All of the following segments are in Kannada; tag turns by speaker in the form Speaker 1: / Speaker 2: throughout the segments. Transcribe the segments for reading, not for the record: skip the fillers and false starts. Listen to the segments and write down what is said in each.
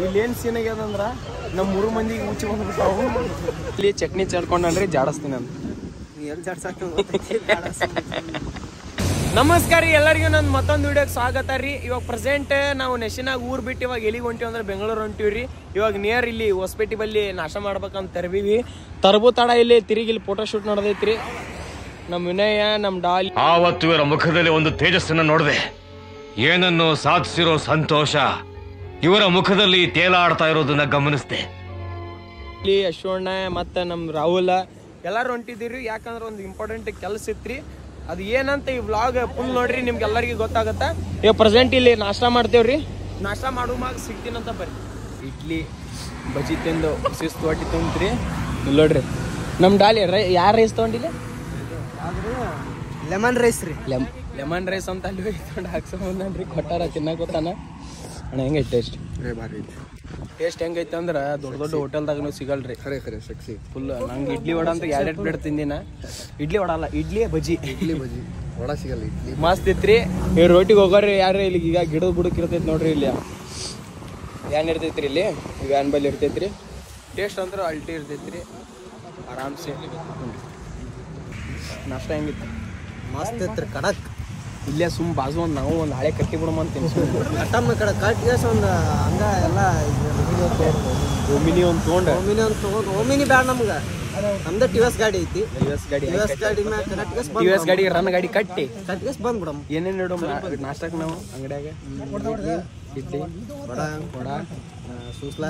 Speaker 1: ಇಲ್ಲಿ ಏನ್ ಸೀನ್ ಆಗ್ಯದಂದ್ರ ನಮ್ಮ 3 ಮಂದಿಗೆ ಉಚ್ಚಿ ಬಂದ್ಬಿಟ್ಟಾವು. ಇಲ್ಲಿ ಚಟ್ನಿ ಚಡ್ಕೊಂಡ್ರಿ ಜಾಡಿಸ್ತೀನಿ ಅಂತ. ನಮಸ್ಕಾರ ರೀ ಎಲ್ಲರಿಗೂ ನನ್ನ ಮತ್ತೊಂದು ವಿಡಿಯೋಗೆ ಸ್ವಾಗತ ರೀ. ಇವಾಗ ಪ್ರೆಸೆಂಟ್ ನಾವು ನೆಶಿನಾಗ ಊರ್ ಬಿಟ್ಟು ಇವಾಗ ಎಲ್ಲಿಗೆ ಹೊಂಟಿವಿ ಅಂದ್ರೆ ಬೆಂಗಳೂರು ಹೊಂಟಿವ್ರಿ. ಇವಾಗ ನಿಯರ್ ಇಲ್ಲಿ ಹೊಸಪೇಟೆ ಬಲ್ಲಿ ನಾಶ ಮಾಡ್ಬೇಕಂತ ತರ್ಬೀವಿ. ತರಬು ತಡ ಇಲ್ಲಿ ತಿರುಗಿ ಇಲ್ಲಿ ಫೋಟೋ ಶೂಟ್ ನಡೆದೈತ್ರಿ. ನಮ್ಮ ವಿನಯ ನಮ್ಮ ಡಾಲಿ
Speaker 2: ಆವತ್ತು ಇವರ ಮುಖದಲ್ಲಿ ಒಂದು ತೇಜಸ್ಸನ್ನ ನೋಡಿದೆ. ಏನನ್ನು ಸಾಧಿಸಿರೋ ಸಂತೋಷ ಇವರ ಮುಖದಲ್ಲಿ ತೇಲಾಡ್ತಾ ಇರೋದನ್ನ ಗಮನಿಸಿದೆ.
Speaker 1: ಇಲ್ಲಿ ಅಶ್ವಣ್ಣ ಮತ್ತು ನಮ್ಮ ರಾಹುಲ ಎಲ್ಲರೂ ಹೊಂಟಿದ್ದೀರಿ. ಯಾಕಂದ್ರೆ ಒಂದು ಇಂಪಾರ್ಟೆಂಟ್ ಕೆಲಸ ಇತ್ರಿ. ಅದು ಏನಂತ ಈ ವ್ಲಾಗ್ ಫುಲ್ ನೋಡ್ರಿ, ನಿಮ್ಗೆ ಎಲ್ಲರಿಗೂ ಗೊತ್ತಾಗತ್ತ. ಇವಾಗ ಪ್ರೆಸೆಂಟ್ ಇಲ್ಲಿ ನಾಷ್ಟ ಮಾಡ್ತೇವ್ರಿ. ನಾಷ್ಟ ಮಾಡುವಾಗ ಸಿಗ್ತೀನಂತ ಬರ್ರಿ. ಇಡ್ಲಿ ಬಜ್ಜಿ ತಿಂದು ಶಿಸ್ತು ಹೊಟ್ಟಿ ತುಂಬ್ರಿ. ಇಲ್ಲಿ ನೋಡ್ರಿ ನಮ್ಮ ಡಾಲಿ ಯಾರು ರೈಸ್ ತೊಗೊಂಡಿಲ್ಲ?
Speaker 3: ಲೆಮನ್ ರೈಸ್ ರೀ.
Speaker 1: ಲೆಮನ್ ರೈಸ್ ಅಂತ ಅಲ್ಲಿ ತೊಗೊಂಡು ಹಾಕ್ಸೋನ್ರಿ. ಕೊಟ್ಟಾರ ತಿನ್ನಕ್ ಗೊತ್ತಾನ ಅಣ್ಣ. ಹೆಂಗೈತೆ ಟೇಸ್ಟ್?
Speaker 3: ಭಾರಿ ಐತಿ.
Speaker 1: ಟೇಸ್ಟ್ ಹೆಂಗೈತೆ ಅಂದ್ರೆ ದೊಡ್ಡ ದೊಡ್ಡ ಹೋಟೆಲ್ದಾಗ ಸಿಗಲ್ರಿ.
Speaker 3: ಖರೆ ಸಕ್ಸಿ
Speaker 1: ಫುಲ್ ನಂಗೆ ಇಡ್ಲಿ ವಡ ಅಂತ 2 ಪ್ಲೇಟ್ ತಿಂದಿನ. ಇಡ್ಲಿ ವಡ ಅಲ್ಲ, ಇಡ್ಲಿ ಬಜ್ಜಿ.
Speaker 3: ವಡ ಸಿಗಲ್ಲ, ಇಡ್ಲಿ
Speaker 1: ಮಸ್ತ್ ಇತ್ರಿ. ಈ ರೋಟಿಗೆ ಹೋಗೋರಿ ಯಾರು ಇಲ್ಲಿ ಈಗ ಗಿಡದ ಬುಡಕ್ ಇರ್ತೈತಿ ನೋಡ್ರಿ. ಇಲ್ಲಿ ವ್ಯಾನ್ ಇರ್ತೈತ್ರಿ. ಇಲ್ಲಿ ವ್ಯಾನ್ ಬಲ್ಲಿ ಇರ್ತೈತ್ರಿ. ಟೇಸ್ಟ್ ಅಂದ್ರೆ ಅಲ್ಟಿ ಇರ್ತೈತ್ರಿ. ಆರಾಮ್ಸೆ ನಾಷ್ಟ ಹೆಂಗಿತ್ತು?
Speaker 3: ಮಸ್ತ್ ಐತ್ರಿ. ಕಡಕ್
Speaker 1: ಇಲ್ಲೇ ಸುಮ್ ಬಾಜು ಒಂದು ನಾವು ಒಂದು ಹಳೆ ಕಟ್ಟಿ ಬಿಡಮ ಅಂತ
Speaker 3: ಕಟ್ಟಮ್ಮ ಕಡೆ ಕಟ್ಗೆಸ್ ಒಂದು ಹಂಗ ಎಲ್ಲ
Speaker 1: ಒಮಿನಿ ಒಂದು ತೊಗೊಂಡು
Speaker 3: ಓಮಿನಿ ಬ್ಯಾಡ ನಮ್ಗೆ. ನಮ್ದು ಟಿವಸ್ ಗಾಡಿ ಐತಿ.
Speaker 1: ಟಿವಸ್ ಗಾಡಿ
Speaker 3: ಟಿವಸ್
Speaker 1: ಗಾಡಿ ರನ್ ಗಾಡಿ ಕಟ್ಟಿ
Speaker 3: ಕಟ್ಗೆಸ್ ಬಂದ್ಬಿಡಮ್.
Speaker 1: ಏನೇನು ಇಡೋ ನಾಷ್ಟಕ್ಕೆ ನಾವು ಅಂಗಡಿಯಾಗ? ಇಡ್ಲಿ ವಡ
Speaker 3: ಸೂಸ್ಲಾ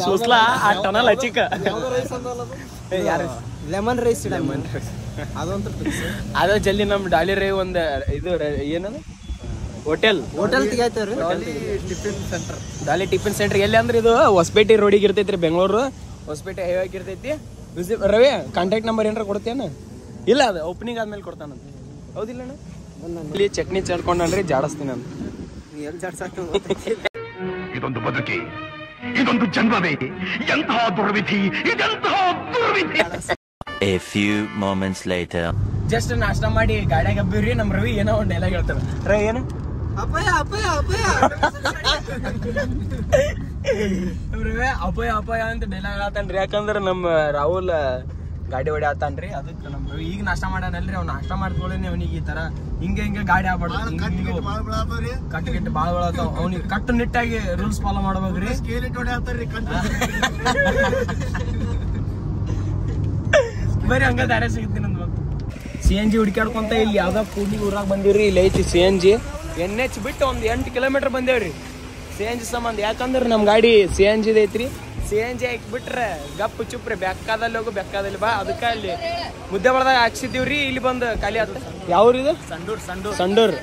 Speaker 1: ಸೂಸ್ಲಾ ಆ ಟನಲ್ ಹಚ್ಚಿಕ ಯಾರು
Speaker 3: ಲೆಮನ್ ರೈಸ್. ಲೆಮನ್ ರೈಸ್ ಅದಂತ
Speaker 1: ಅದ ಜಲ್ದಿ ನಮ್ಮ ಡಾಲಿ ರೈ ಒಂದು ಇದು ಏನದು ಹೋಟೆಲ್
Speaker 3: ತೆಗಾಯ್ತೇವ್ರಿ.
Speaker 1: ಡಾಲಿ ಟಿಫಿನ್ ಸೆಂಟರ್ ಎಲ್ಲಿ ಅಂದ್ರೆ ಇದು ಹೊಸಪೇಟೆ ರೋಡಿಗೆ ಇರ್ತೈತ್ರಿ. ಬೆಂಗಳೂರು ಹೊಸಪೇಟೆ ಹೈವೇಗೆ ಇರ್ತೈತಿ. ರವಿ ಕಾಂಟ್ಯಾಕ್ಟ್ ನಂಬರ್ ಏನಾರ ಕೊಡ್ತೇನ? ಇಲ್ಲ, ಅದು ಓಪನಿಂಗ್ ಆದ್ಮೇಲೆ ಕೊಡ್ತಾನಂತ. ಹೌದಿಲ್ಲ ಅಣ್ಣ? ಇಲ್ಲಿ ಚಟ್ನಿ ಚಡ್ಕೊಂಡ್ರಿ ಜಾಡಿಸ್ತೀನಿ ಅಂತ.
Speaker 3: ಎಲ್ಲಿ ಜಾಡ್ಸಾಕ
Speaker 2: ಇದೊಂದು ಬದುಕಿ, ಇದೊಂದು ಜನ್ಮವೇ, ಎಂತಹ ದುರ್ವಿಧಿ, ಇದೆಂತಹ ದುರ್ವಿಧಿ.
Speaker 4: A few moments later.
Speaker 1: Just ನಾಷ್ಟ ಮಾಡಿ ಗಾಡಿಯಾಗ ಹಬ್ಬಿವ್ರಿ. ನಮ್ಮ ರವಿ ಏನೋ ಒಂದು ಡೈಲಾಗ್ ಹೇಳ್ತಾರ. ರವಿ ಏನು?
Speaker 3: ಅಪ್ಪಯ್ಯ ಅಪ್ಪಯ್ಯ ಅಪ್ಪಯ್ಯ
Speaker 1: ರವಿ ಅಪ್ಪಯ್ಯ ಅಪ್ಪಯ್ಯ ಅಂತ ಡೈಲಾಗ್ ಹೇಳ್ತಾನ್ರಿ. ಯಾಕಂದ್ರೆ ನಮ್ಮ ರಾಹುಲ್ ಗಾಡಿ ಹೊಡಿ ಆತಾನ್ರಿ. ಅದಕ್ಕೆ ನಮ್ಮ ರವಿ ಈಗ ನಾಷ್ಟ ಮಾಡ್ಯಾನಲ್ರಿ. ಅವ್ನು ನಾಷ್ಟ ಮಾಡ್ಕೊಳ್ಳಿ ಅವನಿಗೆ ಈ ತರ ಹಿಂಗೆ ಗಾಡಿ ಆಗ್ಬಾರ್ದು. ಕಟ್ಟು ಗಿಟ್ಟು ಭಾಳ ಬೆಳತಾವ. ಅವ್ನಿಗೆ ಕಟ್ಟು ನಿಟ್ಟಾಗಿ ರೂಲ್ಸ್ ಫಾಲೋ ಮಾಡ್ಬೇಕ್ರಿ. ಬರೀ ಹಂಗ ದಾರಿ ಸಿಗುತ್ತೆ ನಂದು. CNG ಹುಡುಕಾಡ್ಕೊಂತ ಇಲ್ಲಿ ಯಾವ್ದೋ ಕೂಡಿ ಊರಾಗ ಬಂದಿವ್ರಿ. ಇಲ್ಲಿ ಐತಿ CNG. NH ಬಿಟ್ಟು ಒಂದು 8 ಕಿಲೋಮೀಟರ್ ಬಂದೇವ್ರಿ CNG ಸಂಬಂಧ. ಯಾಕಂದ್ರೆ ನಮ್ಮ ಗಾಡಿ CNG ಐತ್ರಿ. CNG ಹಾಕ್ಬಿಟ್ರೆ ಗಪ್ ಚುಪ್ರಿ ಬೆಕ್ಕಾದಲ್ಲಿ ಹೋಗು ಬೆಕ್ಕಾದಲ್ಲಿ ಬಾ. ಅದಕ್ಕೆ ಅಲ್ಲಿ ಮುದ್ದೆ ಬಳದಾಗ ಹಾಕ್ಸಿದ್ದೀವ್ರಿ. ಇಲ್ಲಿ ಬಂದು ಖಾಲಿ ಆತ. ಯಾವ್ರಿದು? ಸಂಡೂರ್.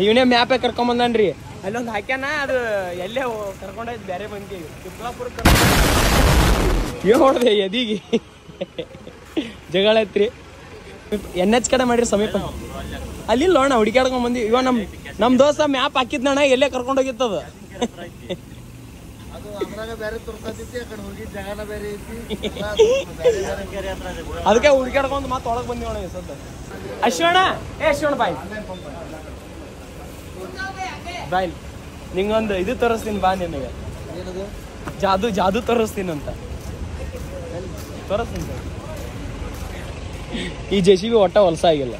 Speaker 1: ಇವನೇ ಮ್ಯಾಪೇ ಕರ್ಕೊಂಬಂದನ್ರಿ. ಅಲ್ಲೊಂದು ಹಾಕ್ಯಾನ. ಅದು ಎಲ್ಲೇ ಕರ್ಕೊಂಡೋಯ್ತು ಬೇರೆ ಬಂದಿ ಚಿಕ್ಕಬಳ್ಳಾಪುರ ಹೊಡ್ದೆ ಎದಿಗೆ ಜಗಳ ಐತ್ರಿ. NH ಕಡೆ ಮಾಡ್ರಿ ಸಮೀಪ. ಅಲ್ಲಿ ನೋಡ ಹುಡುಕಾಡ್ಕೊಂಡ್ ಬಂದಿ. ಇವ ನಮ್ ದೋಸ್ತ ಮ್ಯಾಪ್ ಹಾಕಿದ್ನಣ್ಣ. ಎಲ್ಲೇ ಕರ್ಕೊಂಡು ಹೋಗಿತ್ತದ. ಅದಕ್ಕೆ ಹುಡುಕಾಡ್ಕೊಂಡ್ ಮತ್ತೆ ಒಳಗ್ ಬಂದಿವಣ ಸದ್ದ. ಅಶ್ವಣ್ಣ ಅಶ್ವಣ್ಣ ಬಾಯ್ ನಿಂಗೊಂದು ಇದು ತೋರಿಸ್ತೀನಿ ಬಾ. ನಿನಗೆ ಜಾದು ತೋರಿಸ್ತೀನಿ ಅಂತ ತೋರಿಸ್ತೀನಿ. ಈ JCB ಒಟ್ಟ ಹೊಲಸ ಆಗಿಲ್ಲ.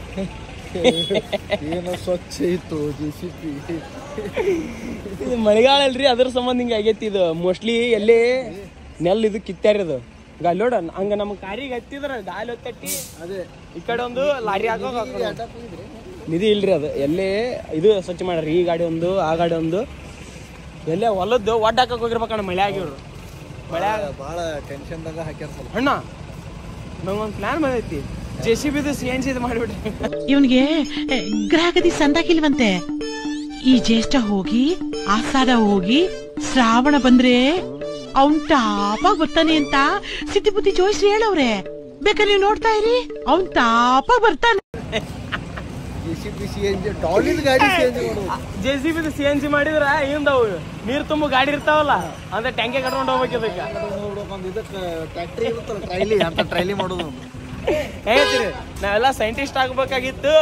Speaker 3: ಏನೋ ಸ್ವಚ್ಛ ಇತ್ತು JCB.
Speaker 1: ಇದು ಮಳೆಗಾಲ ಅಲ್ರಿ, ಅದ್ರ ಸಂಬಂಧ ಹಿಂಗ ಆಗೈತಿ. ಇದು ಮೋಸ್ಟ್ಲಿ ಎಲ್ಲಿ ನೆಲ್ ಇದು ಕಿತ್ತಾರಿ. ಅದು ಗಾಲಿ ನೋಡ ಹಂಗ ನಮ್ ಕಾರಿಗೆ ಹತ್ತಿದ್ರ ಗಾಲಿ ಹೊತ್ತಟ್ಟಿ ಅದೇ ಈ ಕಡೆ ಒಂದು ಲಾರಿ ಹಾಕೋ ನಿಧಿ ಇಲ್ರಿ. ಅದು ಎಲ್ಲೇ ಇದು ಸ್ವಚ್ಛ ಮಾಡ್ರಿ. ಈ ಗಾಡಿ ಒಂದು ಆ ಗಾಡಿ ಒಂದು ಎಲ್ಲೇ ಹೊಲದ್ದು ಒಡ್ಡ ಹಾಕಕ್ ಹೋಗಿರ್ಬೇಕಣ್ಣ. ಮಳೆ ಆಗಿವ್ರು ಮಳೆ
Speaker 3: ಭಾಳ ಟೆನ್ಷನ್ದಾಗ ಹಾಕ್ಯಾರ ಸ್ವಲ್ಪ.
Speaker 1: ಅಣ್ಣ ನಂಗೊಂದು ಪ್ಲಾನ್ ಬಂದೈತಿ. JCB CNG ಇದು ಮಾಡಿಬಿಟ್ರಿ.
Speaker 5: ಇವನ್ಗೆ ಗ್ರಹಗತಿ ಸಂದಾಕಿಲ್ವಂತೆ. ಈ ಜ್ಯೇಷ್ಠ ಹೋಗಿ ಆಷಾಢ ಹೋಗಿ ಶ್ರಾವಣ ಬಂದ್ರೆ ಅವನ್ ಟಾಪಾಗ್ ಬರ್ತಾನೆ ಅಂತ ಸಿದ್ಧಿ ಬುದ್ಧಿ ಜೋಯಿಸ್ರಿ ಹೇಳವ್ರೆ. ಬೇಕಾದ್ರೆ ನೀವು ನೋಡ್ತಾ ಇರಿ, ಅವನ್ ಟಾಪಾಗ್ ಬರ್ತಾನೆ.
Speaker 3: JCB CNG ಡಾಲಿದ್ ಗಾಡಿ
Speaker 1: JCB CNG ಮಾಡಿದ್ರ ಹಿಂದವು ನೀರ್ ತುಂಬ ಗಾಡಿ ಇರ್ತಾವಲ್ಲ ಅಂದ್ರೆ ಟ್ಯಾಂಕಿ ಕಟ್ಕೊಂಡು ಹೋಗ್ಬೇಕು.
Speaker 3: ಇದಕ್ಕೆ ಟ್ರ್ಯಾಕ್ಟ್ರಿ ಇರುತ್ತಲ್ಲ, ಟ್ರೈಲಿ ಅಂತ ಟ್ರೈಲಿ ಮಾಡೋದು.
Speaker 1: ಹೇಳ್ತೀರಿ ನಾವೆಲ್ಲ ಸೈಂಟಿಸ್ಟ್ ಆಗ್ಬೇಕಾಗಿತ್ತು.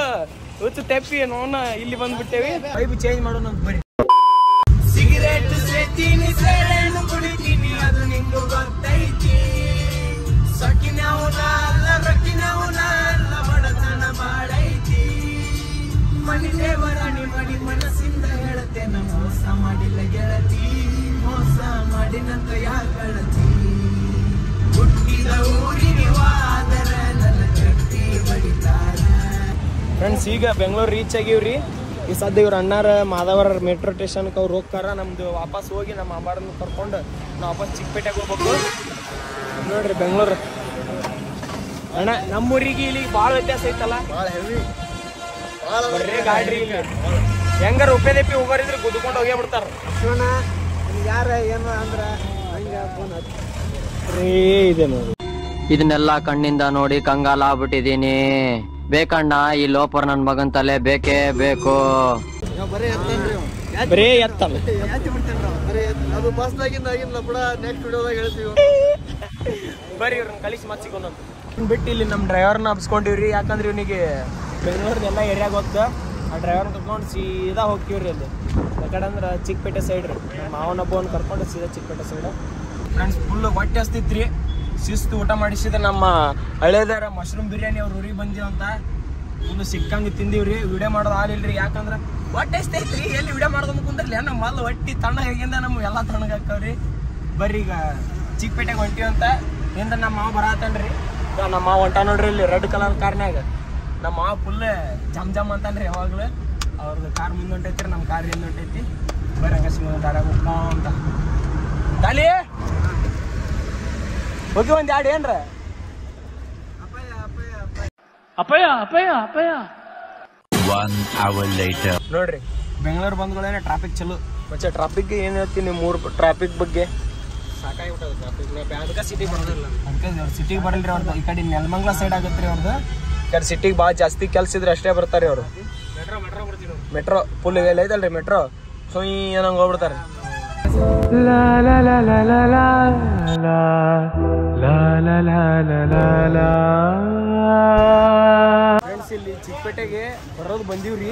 Speaker 1: ಹುಚ್ಚು ತೆಪ್ಪಿ ನೋನ ಇಲ್ಲಿ ಬಂದ್ಬಿಟ್ಟೇವಿ. ಪೈಪ್ ಚೇಂಜ್ ಮಾಡೋಣ ಬರ್ರಿ. ಸಿಗರೇಟ್ ಮಾಡಿಲ್ಲ ಗೆಳತಿ, ಮೋಸ ಮಾಡಿನಂತ ಯಾಗಳತಿ, ಹುಟ್ಟಿದ ಊರಿಗೆ ವಾದರ ನನ್ನ ಕಟ್ಟಿ ಬಡಿತಾರ. ಫ್ರೆಂಡ್ಸ್, ಈಗ ಬೆಂಗಳೂರು ರೀಚ್ ಆಗಿವ್ರಿ. ಈ ಸದ್ಯ ಇವ್ರ ಅಣ್ಣಾರ ಮಾಧವರ ಮೆಟ್ರೋ ಸ್ಟೇಷನ್ಗೆ ಅವ್ರು ಹೋಗ್ತಾರ. ನಮ್ದು ವಾಪಸ್ ಹೋಗಿ ನಮ್ಮ ಅಮ್ಮಾರನ್ನ ಕರ್ಕೊಂಡು ನಾವು ವಾಪಸ್ ಚಿಕ್ಕಪೇಟೆಗೆ ಹೋಗ್ಬೇಕು. ನೋಡ್ರಿ ಬೆಂಗಳೂರು ಅಣ್ಣ, ನಮ್ಮೂರಿಗೆ ಇಲ್ಲಿ ಭಾಳ ವ್ಯತ್ಯಾಸ ಐತಲ್ಲ.
Speaker 3: ಭಾಳ ಹೆವಿ,
Speaker 1: ಬರ್ರಿ ಗಾಡ್ರಿ ಇಲ್ಲಿ ಹೆಂಗಾರ ಉಪೇದಪ್ಪಿ ಹೋಗೋರಿದ್ರೆ ಗುದ್ಕೊಂಡು ಹೋಗೇ ಬಿಡ್ತಾರ.
Speaker 3: ಯಾರ ಏನು ಅಂದ್ರ ಹಂಗ ಫೋನ್
Speaker 1: ಇದೆ ನೋಡಿ.
Speaker 6: ಇದನ್ನೆಲ್ಲ ಕಣ್ಣಿಂದ ನೋಡಿ ಕಂಗಾಲ ಆಗ್ಬಿಟ್ಟಿದೀನಿ. ಬೇಕಣ್ಣ, ಈ ಲೋಪರ್ ನನ್ ಮಗನ್ ತಲೆ ಬೇಕೇ ಬೇಕು.
Speaker 3: ಬರೀ ಎತ್ತನ್ರಿ,
Speaker 1: ಬರೇ ಎತ್ತಲ್ಲ,
Speaker 3: ಯಾತಿ ಬಿಡ್ತೇನ್ರಿ ಬರೀ ಅದು ಬಸ್ದಾಗಿಂದ ಆಗಿಲ್ಲ ಬಿಡ. ನೆಕ್ಸ್ಟ್ ವಿಡಿಯೋದಾಗ ಹೇಳ್ತೀವಿ.
Speaker 1: ಬರ್ರಿ ಇವ್ರನ್ನ ಕಳಿಸಿ ಮತ್ತೆ ಸಿಗೋಣ ಬಿಟ್ಟು ಇಲ್ಲಿ ನಮ್ಮ ಡ್ರೈವರ್ನ ಹಬ್ಸ್ಕೊಂಡಿವ್ರಿ. ಯಾಕಂದ್ರೆ ಇವನಿಗೆ ಬೆಂಗಳೂರ್ದೆಲ್ಲ ಏರಿಯಾ ಗೊತ್ತು. ಆ ಡ್ರೈವರ್ನ ಕರ್ಕೊಂಡು ಸೀದಾ ಹೋಗ್ತೀವ್ರಿ ಅಲ್ಲಿ. ಯಾಕಡೆ ಅಂದ್ರೆ ಚಿಕ್ಕಪೇಟೆ ಸೈಡ್ ರೀ. ನಮ್ಮ ಮಾವನಬ್ಬವನ್ನು ಕರ್ಕೊಂಡು ಸೀದಾ ಚಿಕ್ಕಪೇಟೆ ಸೈಡ್. ಫ್ರೆಂಡ್ಸ್, ಫುಲ್ ಹೊಟ್ಟೆ ಹಸ್ತಿತ್ರಿ. ಶಿಸ್ತು ಊಟ ಮಾಡಿಸಿದ್ರೆ ನಮ್ಮ ಹಳೇದಾರ ಮಶ್ರೂಮ್ ಬಿರಿಯಾನಿ ಅವ್ರ ಊರಿಗೆ ಬಂದೀವಿ ಅಂತ ಫುಲ್ ಸಿಕ್ಕಂಗೆ ತಿಂದೀವ್ರಿ. ವಿಡಿಯೋ ಮಾಡೋದು ಆಗಿಲ್ರಿ, ಯಾಕಂದ್ರೆ ಹೊಟ್ಟೆ ಹಸ್ತೈತ್ರಿ. ಎಲ್ಲಿ ವಿಡಿಯೋ ಮಾಡೋದು ಕುಂದ್ರಲಿ ನಮ್ಮ ಮೊದಲು ಹೊಟ್ಟಿ ತಣ್ಣಗಿಂದ ನಮ್ಗೆ ಎಲ್ಲ ತಣ್ಣಗಾಕವ್ರಿ. ಬರ್ರಿ ಈಗ ಚಿಕ್ಕಪೇಟೆಗೆ ಹೊಂಟಿವಿ ಅಂತ ಇಂದ ನಮ್ಮ ಮಾವ ಬರತ್ತನ್ರಿ. ನಮ್ಮ ಮಾವ ಹೊಂಟ ನೋಡ್ರಿ ಇಲ್ಲಿ ರೆಡ್ ಕಲರ್ ಕಾರ್ನ್ಯಾಗ. ನಮ್ಮ ಮಾವ ಫುಲ್ ಜಮ್ ಜಮ್ ಅಂತನ್ರಿ ಯಾವಾಗಲೂ. ಅವ್ರದ್ದು ಕಾರ್ ಮುಂದೆ ಹೊಂಟೈತ್ರಿ, ನಮ್ಮ ಕಾರ್ ಹಿಂದೆ ಹೊಂಟೈತಿ. ಬರ್ರಿ ಹಂಗ ಸಿಗೋಣ ದಾರ್ಯಾಗ ಅಂತ ದಾಲಿ ಹೋಗಿ ಒಂದು ಎರಡು ಏನ್ರ
Speaker 5: ಅಪ್ಪಯ್ಯ ಅಪ್ಪಯ್ಯ ಅಪ್ಪಯ್ಯ.
Speaker 4: 1 hour later.
Speaker 1: ನೋಡ್ರಿ ಬೆಂಗಳೂರು ಬಂದ್ಗಳೇನೆ ಟ್ರಾಫಿಕ್ ಚಲೋ. ಮತ್ತೆ ಟ್ರಾಫಿಕ್ ಏನು ಹೇಳ್ತೀನಿ, ನಿಮ್ಮ ಊರು ಟ್ರಾಫಿಕ್ ಬಗ್ಗೆ ಸಾಕಾಗಿಬಿಟ್ಟದ ಟ್ರಾಫಿಕ್. ಅದಕ್ಕೆ ಸಿಟಿಗೆ ಬರೋದಿಲ್ಲ, ಅದಕ್ಕೆ ಸಿಟಿಗೆ ಬರಲ್ರಿ ಅವ್ರದ್ದು. ಈ ಕಡೆ ನೆಲಮಂಗಲ ಸೈಡ್ ಆಗತ್ತೆ ರೀ ಅವ್ರದ್ದು. ಈ ಕಡೆ ಸಿಟಿಗೆ ಭಾಳ ಜಾಸ್ತಿ ಕೆಲಸ ಇದ್ರೆ ಅಷ್ಟೇ ಬರ್ತಾರೆ ಅವರು. ಮೆಟ್ರೋ ಫುಲ್ ಎಲ್ಲ ಐತಲ್ರಿ ಮೆಟ್ರೋ. ಸೊ ಏನಂಗೆ ಹೋಗ್ಬಿಡ್ತಾರೆ. ಫ್ರೆಂಡ್ಸ್, ಇಲ್ಲಿ ಚಿಕ್ಕಪೇಟೆಗೆ ಬರೋದು ಬಂದೀವ್ರಿ.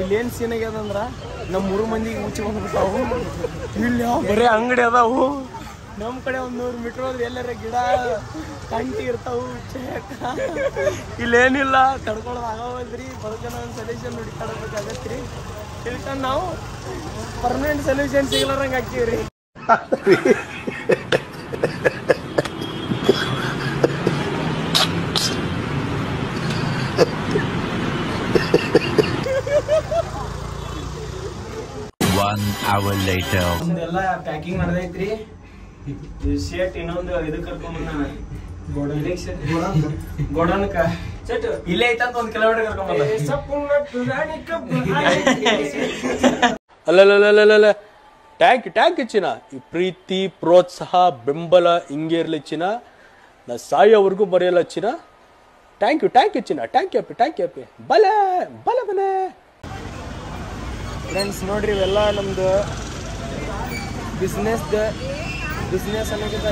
Speaker 1: ಇಲ್ಲಿ ಏನ್ ಸೀನ್ ಆಗ್ಯದಂದ್ರ ನಮ್ಮ 3 ಮಂದಿಗೆ ಮುಚ್ಚಿ ಬಂದ್ಬಿಟ್ಟಾವು. ಇಲ್ಲಿ ಬರೀ ಅಂಗಡಿ ಅದಾವು. ನಮ್ಮ ಕಡೆ ಒಂದು 100 ಮೀಟರ್ ಹೋದ್ರೆ ಎಲ್ಲರ ಗಿಡ ಕಂಟಿ ಇರ್ತಾವು. ಇಲ್ಲೇನಿಲ್ಲ, ತಡ್ಕೊಳ್ಳೋದು ಆಗವಲ್ರಿ. ಬದುಕನ ಒಂದು ಸೊಲ್ಯೂಷನ್ ಹುಡುಕಾಡಬೇಕಾಗತ್ರಿ. ತಿಳ್ಕೊಂಡು ನಾವು ಪರ್ಮನೆಂಟ್ ಸೊಲ್ಯೂಷನ್ ಸಿಗ್ಲಾರಂಗೆ ಹಾಕ್ತೀವ್ರಿ.
Speaker 4: hour later.
Speaker 1: ಇದೆಲ್ಲ ಪ್ಯಾಕಿಂಗ್ ನಡೆದೈತ್ರಿ. ಶರ್ಟ್ ಇನ್ನೊಂದು ಇದು ಕರ್ಕೊಂಡ್ ಗೋಡನ್ಕ ಇಲ್ಲೇ ಐತಂತ 1 ಕಿಲೋಮೀಟರ್ ಕರ್ಕೊಂಡ್ ಅಲ್ಲ ಟ್ಯಾಂಕ್ ಚಿನ್ನ. ಈ ಪ್ರೀತಿ ಪ್ರೋತ್ಸಾಹ ಬೆಂಬಲ ಹಿಂಗೆ ಇರ್ಲಿ ಚಿನ್ನ. ನಾ ಸಾಯೋವರೆಗೂ ಬರೆಯಲ್ಲ ಚಿನ್ನ. ಥ್ಯಾಂಕ್ ಯು ಚಿನ್ನ. ಥ್ಯಾಂಕ್ ಯು ಬಲೆ ಫ್ರೆಂಡ್ಸ್. ನೋಡ್ರಿ ಇವೆಲ್ಲ ನಮ್ದು ಬಿಸ್ನೆಸ್ ಅನ್ನೋಕ್ಕಿಂತ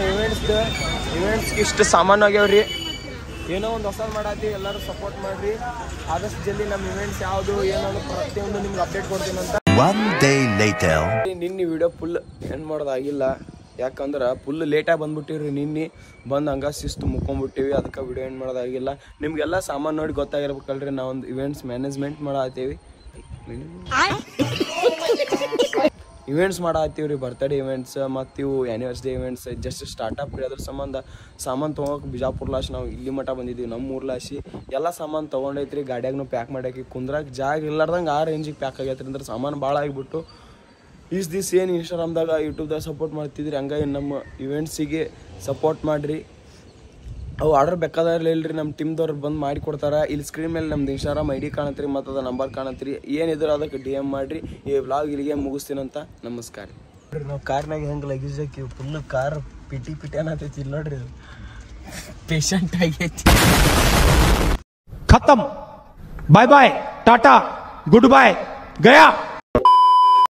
Speaker 1: ಇವೆಂಟ್ಸ್ಗೆ ಇಷ್ಟು ಸಾಮಾನು ಆಗ್ಯಾವ್ರಿ. ಏನೋ ಒಂದು ಹೊಸದು ಮಾಡತ್ತೀವಿ, ಎಲ್ಲರೂ ಸಪೋರ್ಟ್ ಮಾಡ್ರಿ. ಆದಷ್ಟು ಜಲ್ದಿ ನಮ್ಮ ಇವೆಂಟ್ಸ್ ಯಾವುದು ಏನೋ ಪ್ರತಿಯೊಂದು ನಿಮ್ಗೆ ಅಪ್ಡೇಟ್ ಕೊಡ್ತೀನಿ ಅಂತ.
Speaker 4: 1 day later.
Speaker 1: ನಿನ್ನೆ ವಿಡಿಯೋ ಫುಲ್ ಏನು ಮಾಡೋದಾಗಿಲ್ಲ, ಯಾಕಂದ್ರೆ ಫುಲ್ ಲೇಟಾಗಿ ಬಂದ್ಬಿಟ್ಟಿವ್ರಿ. ನಿನ್ನೆ ಬಂದು ಹಂಗೆ ಶಿಸ್ತು ಮುಕ್ಕೊಂಡ್ಬಿಟ್ಟಿವಿ. ಅದಕ್ಕೆ ವಿಡಿಯೋ ಏನು ಮಾಡೋದಾಗಿಲ್ಲ. ನಿಮಗೆಲ್ಲ ಸಾಮಾನು ನೋಡಿ ಗೊತ್ತಾಗಿರ್ಬೇಕಲ್ರಿ. ನಾವೊಂದು ಇವೆಂಟ್ಸ್ ಮ್ಯಾನೇಜ್ಮೆಂಟ್ ಮಾಡತ್ತೀವಿ. ಇವೆಂಟ್ಸ್ ಮಾಡತ್ತೀವ್ರಿ. ಬರ್ತ್ಡೇ ಇವೆಂಟ್ಸ್ ಮತ್ತು ಇವು ಆ್ಯನಿವರ್ಸರಿ ಇವೆಂಟ್ಸ್ ಜಸ್ಟ್ ಸ್ಟಾರ್ಟಪ್ ರೀ. ಅದ್ರ ಸಂಬಂಧ ಸಾಮಾನು ತೊಗೊಳಕ್ಕೆ ಬಿಜಾಪುರ್ಲಾಶಿ ನಾವು ಇಲ್ಲಿ ಮಟ್ಟ ಬಂದಿದ್ದೀವಿ. ನಮ್ಮ ಊರ್ಲಾಶಿ ಎಲ್ಲ ಸಾಮಾನು ತೊಗೊಂಡೈತ್ರಿ. ಗಾಡಿಯಾಗೂ ಪ್ಯಾಕ್ ಮಾಡಾಕಿ ಕುಂದ್ರಾಗ ಜಾಗ ಇಲ್ಲಾರ್ದಂಗೆ ಆ ರೇಂಜಿಗೆ ಪ್ಯಾಕ್ ಆಗೈತ್ರಿ. ಅಂದ್ರೆ ಸಾಮಾನು ಭಾಳ ಆಗಿಬಿಟ್ಟು ದಿಸ್ ಏನು ಇನ್ಸ್ಟಾಗ್ರಾಮ್ದಾಗ ಯೂಟ್ಯೂಬ್ದಾಗ ಸಪೋರ್ಟ್ ಮಾಡ್ತಿದ್ರಿ, ಹಂಗಾಗಿ ನಮ್ಮ ಇವೆಂಟ್ಸಿಗೆ ಸಪೋರ್ಟ್ ಮಾಡಿರಿ. ಅವು ಆರ್ಡರ್ ಬೇಕಾದ್ರೆ ಇಲ್ರಿ, ನಮ್ಮ ಟೀಮ್ದವ್ರು ಬಂದು ಮಾಡಿ ಕೊಡ್ತಾರೆ. ಇಲ್ಲಿ ಸ್ಕ್ರೀನ್ ಮೇಲೆ ನಮ್ದು ಇನ್ಸ್ಟಾಗ್ರಾಮ್ ID ಕಾಣತ್ರಿ ಮತ್ತು ಅದ ನಂಬರ್ ಕಾಣತ್ರಿ. ಏನಿದ್ರು ಅದಕ್ಕೆ DM ಮಾಡಿರಿ. ಈ ವ್ಲಾಗ್ ಇಲ್ಲಿಗೆ ಮುಗಿಸ್ತೀನಂತ. ನಮಸ್ಕಾರ. ನಾವು ಕಾರ್ನಾಗ ಹೆಂಗೆ ಲಗೇಜ್ ಹಾಕಿವಿ, ಫುಲ್ ಕಾರ್ ಪಿಟಿ ಅನ್ನತೈತಿ. ಇಲ್ಲಿ ನೋಡ್ರಿ, ಪೇಷಂಟ್ ಆಗೈತಿ.
Speaker 7: खत्म. Bye bye, tata, goodbye, गया.